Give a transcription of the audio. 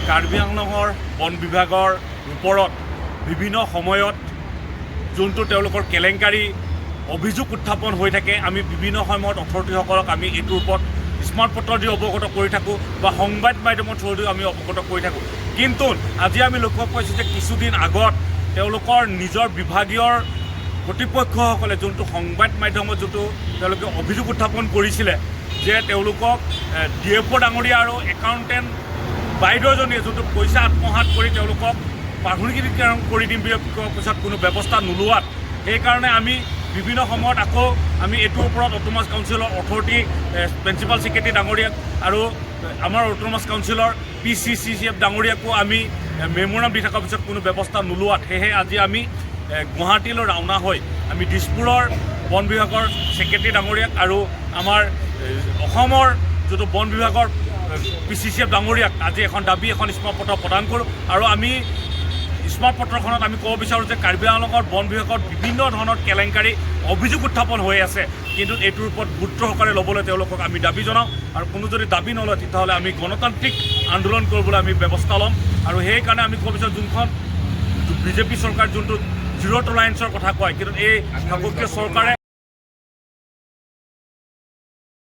কাৰ্বি আংলঙৰ বন বিভাগৰ ওপৰত বিভিন্ন সময়ত যোনটো তেওঁলোকৰ কেলেংকাৰী অভিযোগ উত্থাপন হৈ থাকে, আমি বিভিন্ন সময়ত অথৰিটিসকলক আমি এইটোৰ ওপৰত স্মাৰক পত্ৰ দি অৱগত কৰি থাকোঁ বা সংবাদ মাধ্যমৰ থ্ৰুদিও আমি অৱগত কৰি থাকোঁ। কিন্তু আজি আমি লক্ষ্য কৰিছোঁ যে কিছুদিন আগত তেওঁলোকৰ নিজৰ বিভাগীয় কৰ্তৃপক্ষসকলে যোনটো সংবাদ মাধ্যমত যোনটো তেওঁলোকে অভিযোগ উত্থাপন কৰিছিলে যে তেওঁলোকক ডিএফঅ' ডাঙৰীয়া আৰু একাউণ্টেণ্ট বাইদেউজনীয়ে যোনটো পইচা আত্মসাৎ কৰি তেওঁলোকক প্ৰাথমিকীকৰণ কৰি দিম বুলি পিছত কোনো ব্যৱস্থা নোলোৱাত, সেইকাৰণে আমি বিভিন্ন সময়ত আকৌ আমি এইটোৰ ওপৰত অট'নমাছ কাউন্সিলৰ অথৰিটি প্ৰিন্সিপাল ছেক্ৰেটাৰী ডাঙৰীয়াক আৰু আমাৰ অট'নমাছ কাউন্সিলৰ PCCF ডাঙৰীয়াকো আমি মেম'ৰাম দি থকাৰ পিছত কোনো ব্যৱস্থা নোলোৱাত, সেয়েহে আজি আমি গুৱাহাটীলৈ ৰাওনা হৈ আমি দিছপুৰৰ বন বিভাগৰ ছেক্ৰেটাৰী ডাঙৰীয়াক আৰু আমাৰ অসমৰ যোনটো বন বিভাগৰ PCCF ডাঙৰীয়াক আজি এখন দাবী এখন স্মাৰক পত্ৰ প্ৰদান কৰোঁ। আৰু আমি স্মাৰক পত্ৰখনত আমি ক'ব বিচাৰোঁ যে কাৰ্বি আংলঙৰ বন বিভাগত বিভিন্ন ধৰণৰ কেলেংকাৰী অভিযোগ উত্থাপন হৈ আছে, কিন্তু এইটোৰ ওপৰত গুৰুত্ব সহকাৰে ল'বলৈ তেওঁলোকক আমি দাবী জনাওঁ। আৰু কোনো যদি দাবী নলয় তেতিয়াহ'লে আমি গণতান্ত্ৰিক আন্দোলন কৰিবলৈ আমি ব্যৱস্থা ল'ম। আৰু সেইকাৰণে আমি ক'ব বিচাৰোঁ যোনখন বিজেপি চৰকাৰ যোনটো জিৰ' টলাৰেঞ্চৰ কথা কয়, কিন্তু এই শাসকীয় চৰকাৰে